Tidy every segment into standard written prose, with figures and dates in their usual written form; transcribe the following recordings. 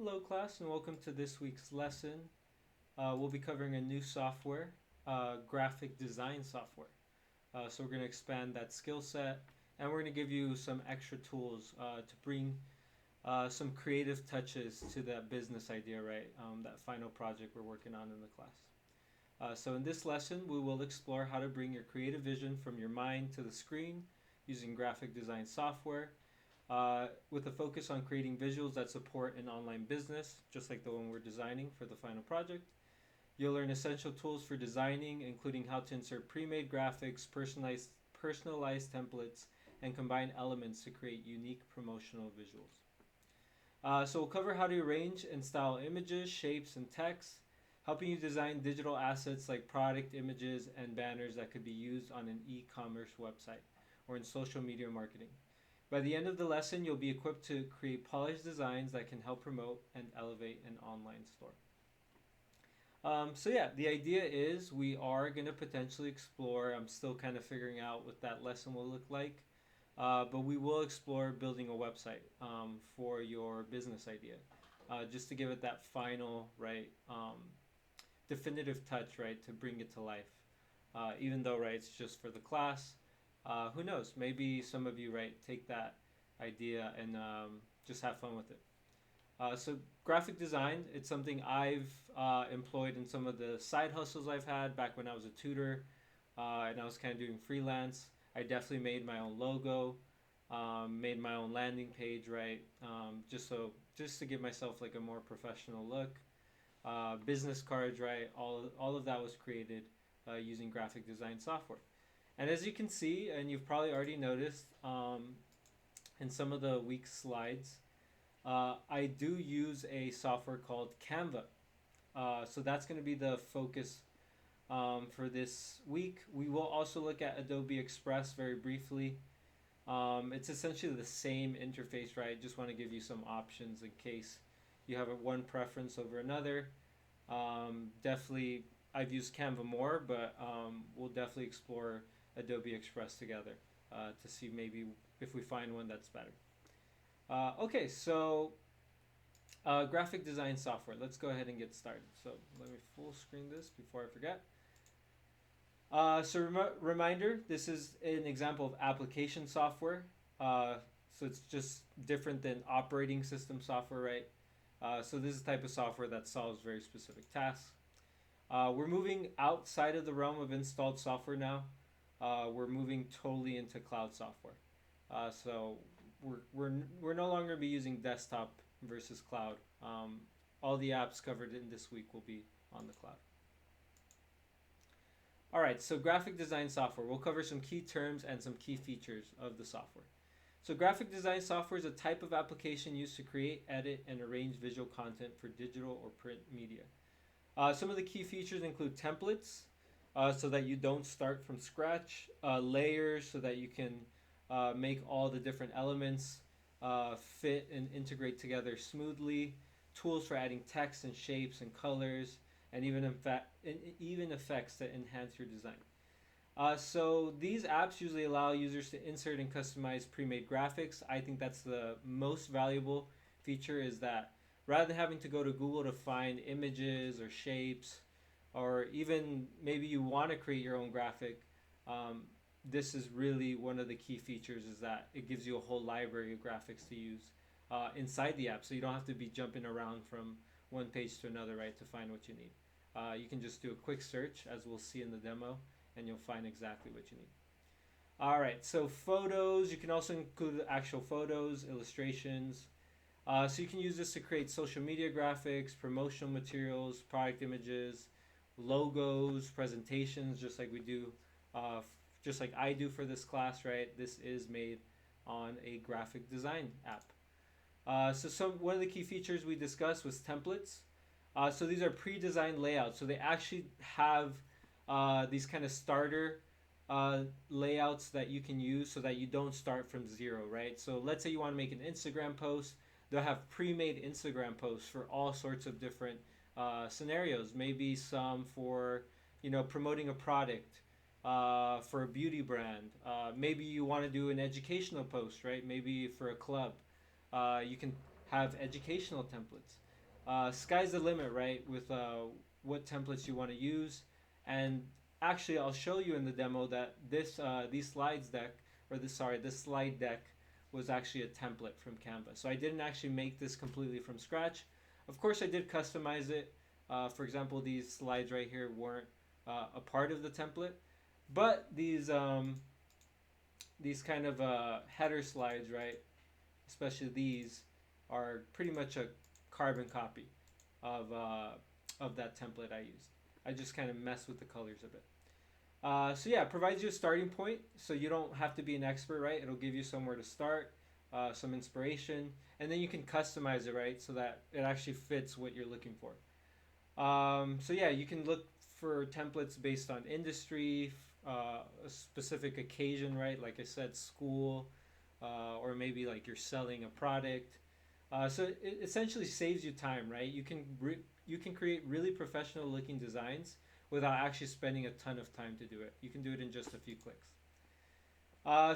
Hello, class, and welcome to this week's lesson. We'll be covering a new software, graphic design software. So we're going to expand that skill set, and we're going to give you some extra tools to bring some creative touches to that business idea, right? That final project we're working on in the class. So in this lesson, we will explore how to bring your creative vision from your mind to the screen using graphic design software with a focus on creating visuals that support an online business, just like the one we're designing for the final project. You'll learn essential tools for designing, including how to insert pre-made graphics, personalized templates, and combine elements to create unique promotional visuals. So we'll cover how to arrange and style images, shapes, and text, helping you design digital assets like product images and banners that could be used on an e-commerce website or in social media marketing. By the end of the lesson, you'll be equipped to create polished designs that can help promote and elevate an online store. The idea is we are going to potentially explore. I'm still kind of figuring out what that lesson will look like, but we will explore building a website for your business idea, just to give it that final definitive touch, right, to bring it to life. Even though it's just for the class, who knows? Maybe some of you take that idea and just have fun with it. So graphic design, it's something I've employed in some of the side hustles I've had back when I was a tutor, and I was kind of doing freelance. I definitely made my own logo, made my own landing page, just to give myself like a more professional look. Business cards, right? All of that was created using graphic design software. And as you can see, and you've probably already noticed in some of the week's slides, I do use a software called Canva. So that's going to be the focus for this week. We will also look at Adobe Express very briefly. It's essentially the same interface, right? Just want to give you some options in case you have one preference over another. Definitely, I've used Canva more, but we'll definitely explore Adobe Express together to see maybe if we find one that's better. Graphic design software. Let's go ahead and get started. So let me full screen this before I forget. Reminder, this is an example of application software. So it's just different than operating system software, right? So this is the type of software that solves very specific tasks. We're moving outside of the realm of installed software now. We're moving totally into cloud software. So we're no longer be using desktop versus cloud. All the apps covered in this week will be on the cloud. All right, so graphic design software. We'll cover some key terms and some key features of the software. So graphic design software is a type of application used to create, edit, and arrange visual content for digital or print media. Some of the key features include templates, so that you don't start from scratch, layers, so that you can make all the different elements fit and integrate together smoothly, tools for adding text and shapes and colors, and even effects to enhance your design. So these apps usually allow users to insert and customize pre-made graphics. I think that's the most valuable feature, is that rather than having to go to Google to find images or shapes, or even maybe you want to create your own graphic, this is really one of the key features, is that it gives you a whole library of graphics to use inside the app, so you don't have to be jumping around from one page to another, right, to find what you need. You can just do a quick search, as we'll see in the demo, and you'll find exactly what you need. All right, so photos, you can also include actual photos, illustrations. So you can use this to create social media graphics, promotional materials, product images, logos, presentations, just like we do, just like I do for this class, right? This is made on a graphic design app. One of the key features we discussed was templates. So these are pre-designed layouts. So they actually have these kind of starter layouts that you can use, so that you don't start from zero, right? So let's say you want to make an Instagram post. They'll have pre-made Instagram posts for all sorts of different scenarios. Maybe some for promoting a product, for a beauty brand. Maybe you want to do an educational post, right? Maybe for a club. You can have educational templates. Sky's the limit, right? With what templates you want to use, and actually, I'll show you in the demo that these slides deck, or this slide deck was actually a template from Canva. So I didn't actually make this completely from scratch. Of course, I did customize it. For example, these slides right here weren't a part of the template, but these kind of header slides, right? Especially these are pretty much a carbon copy of that template I used. I just kind of messed with the colors a bit. So yeah, it provides you a starting point, so you don't have to be an expert, right? It'll give you somewhere to start, some inspiration, and then you can customize it, right, so that it actually fits what you're looking for. So yeah, you can look for templates based on industry, a specific occasion, right? Like I said, school, or maybe like you're selling a product. So it essentially saves you time, right? You can create really professional looking designs without actually spending a ton of time to do it. You can do it in just a few clicks.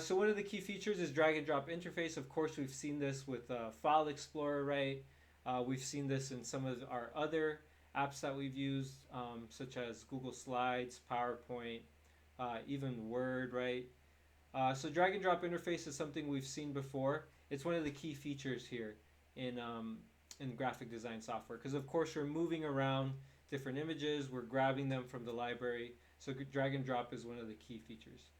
So one of the key features is drag and drop interface. Of course, we've seen this with File Explorer, right? We've seen this in some of our other apps that we've used, such as Google Slides, PowerPoint, even Word, right? So drag and drop interface is something we've seen before. It's one of the key features here in graphic design software, because of course we're moving around different images, we're grabbing them from the library. So drag and drop is one of the key features.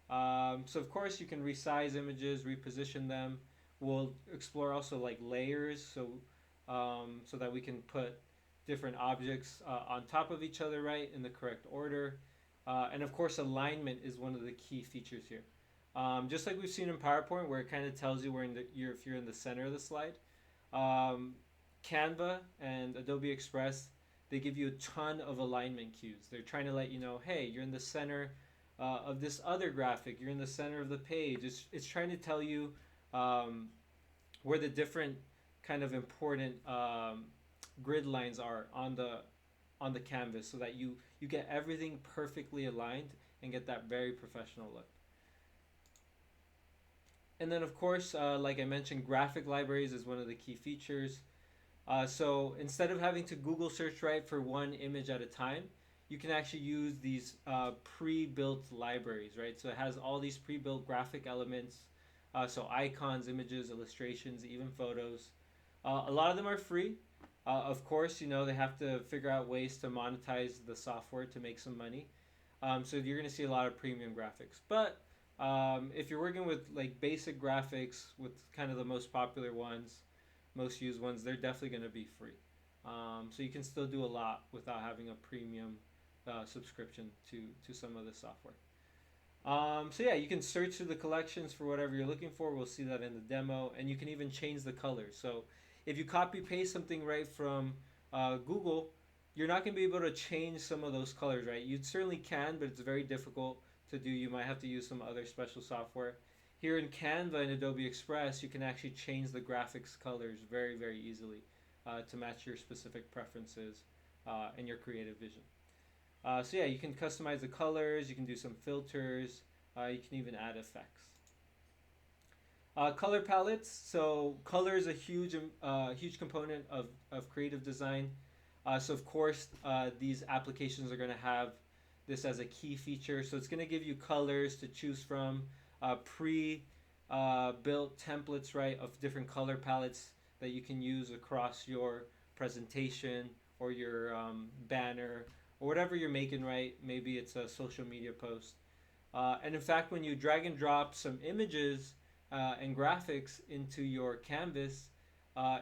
So of course you can resize images, reposition them. We'll explore also like layers, so that we can put different objects on top of each other, right, in the correct order. And of course, alignment is one of the key features here. Just like we've seen in PowerPoint, where it kind of tells you if you're in the center of the slide. Canva and Adobe Express, they give you a ton of alignment cues. They're trying to let you know, hey, you're in the center of this other graphic. You're in the center of the page. It's trying to tell you where the different kind of important grid lines are on the canvas, so that you get everything perfectly aligned and get that very professional look. And then of course, like I mentioned, graphic libraries is one of the key features. So instead of having to Google search, right, for one image at a time, you can actually use these pre-built libraries, right? So it has all these pre-built graphic elements, so icons, images, illustrations, even photos. A lot of them are free. Of course, they have to figure out ways to monetize the software to make some money. So you're going to see a lot of premium graphics. But if you're working with like basic graphics, with kind of the most popular ones, most used ones, they're definitely going to be free. So you can still do a lot without having a premium subscription to some of the software. So yeah, you can search through the collections for whatever you're looking for. We'll see that in the demo, and you can even change the colors. So if you copy paste something right from Google, you're not going to be able to change some of those colors, right? You certainly can, but it's very difficult to do. You might have to use some other special software. Here in Canva and Adobe Express, you can actually change the graphics colors very, very easily to match your specific preferences and your creative vision. So yeah, you can customize the colors, you can do some filters, you can even add effects. Color palettes. So color is a huge component of creative design. So of course, these applications are going to have this as a key feature. So it's going to give you colors to choose from, pre-built templates, right, of different color palettes that you can use across your presentation or your banner or whatever you're making, right? Maybe it's a social media post. And in fact, when you drag and drop some images and graphics into your canvas,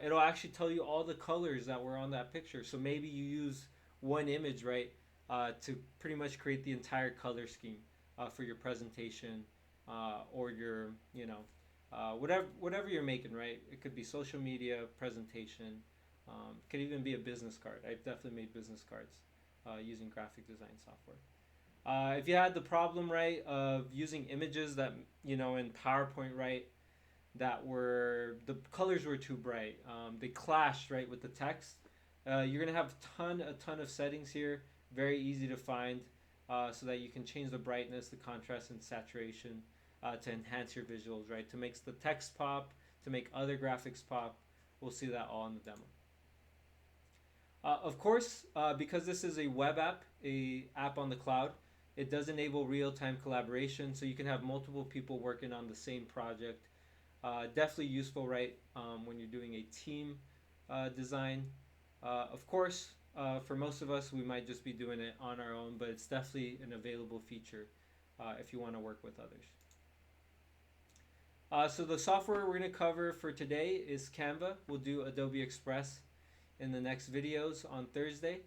it'll actually tell you all the colors that were on that picture. So maybe you use one image, right, to pretty much create the entire color scheme for your presentation or your, whatever you're making, right? It could be social media, presentation, it could even be a business card. I've definitely made business cards using graphic design software. If you had the problem, right, of using images that, in PowerPoint, right, that were, the colors were too bright, they clashed, right, with the text, you're going to have a ton of settings here, very easy to find, so that you can change the brightness, the contrast, and saturation to enhance your visuals, right, to make the text pop, to make other graphics pop. We'll see that all in the demo. Of course, because this is a web app, a app on the cloud, it does enable real-time collaboration, so you can have multiple people working on the same project. Definitely useful, right, when you're doing a team design. Of course, for most of us, we might just be doing it on our own, but it's definitely an available feature if you want to work with others. So the software we're going to cover for today is Canva. We'll do Adobe Express in the next videos on Thursday.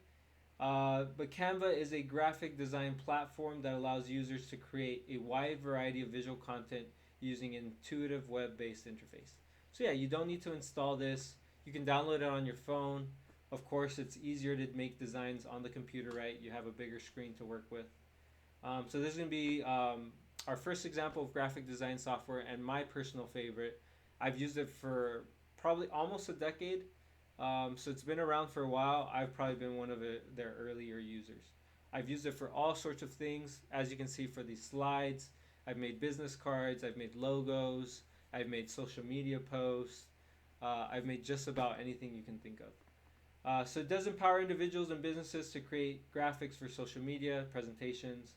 But Canva is a graphic design platform that allows users to create a wide variety of visual content using an intuitive web-based interface. So yeah, you don't need to install this. You can download it on your phone. Of course, it's easier to make designs on the computer, right? You have a bigger screen to work with. So this is going to be our first example of graphic design software and my personal favorite. I've used it for probably almost a decade. So it's been around for a while. I've probably been one of their earlier users. I've used it for all sorts of things. As you can see for these slides, I've made business cards, I've made logos, I've made social media posts, I've made just about anything you can think of. So it does empower individuals and businesses to create graphics for social media, presentations,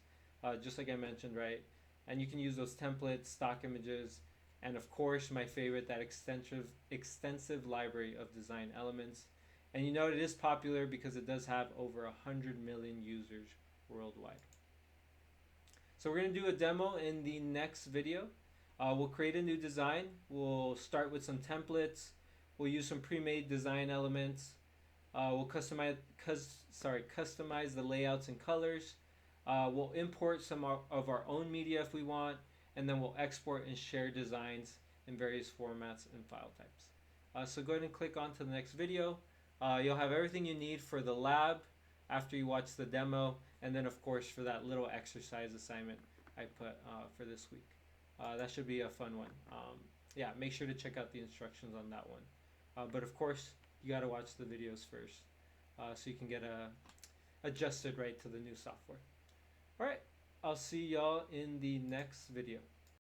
just like I mentioned, right? And you can use those templates, stock images, and of course, my favorite, that extensive library of design elements. And you know it is popular because it does have over 100 million users worldwide. So we're going to do a demo in the next video. We'll create a new design. We'll start with some templates. We'll use some pre-made design elements. We'll customize the layouts and colors. We'll import some of our own media if we want, and then we'll export and share designs in various formats and file types. So go ahead and click on to the next video. You'll have everything you need for the lab after you watch the demo, and then of course for that little exercise assignment I put for this week. That should be a fun one. Yeah, make sure to check out the instructions on that one. But of course, you got to watch the videos first so you can get adjusted right to the new software. All right, I'll see y'all in the next video.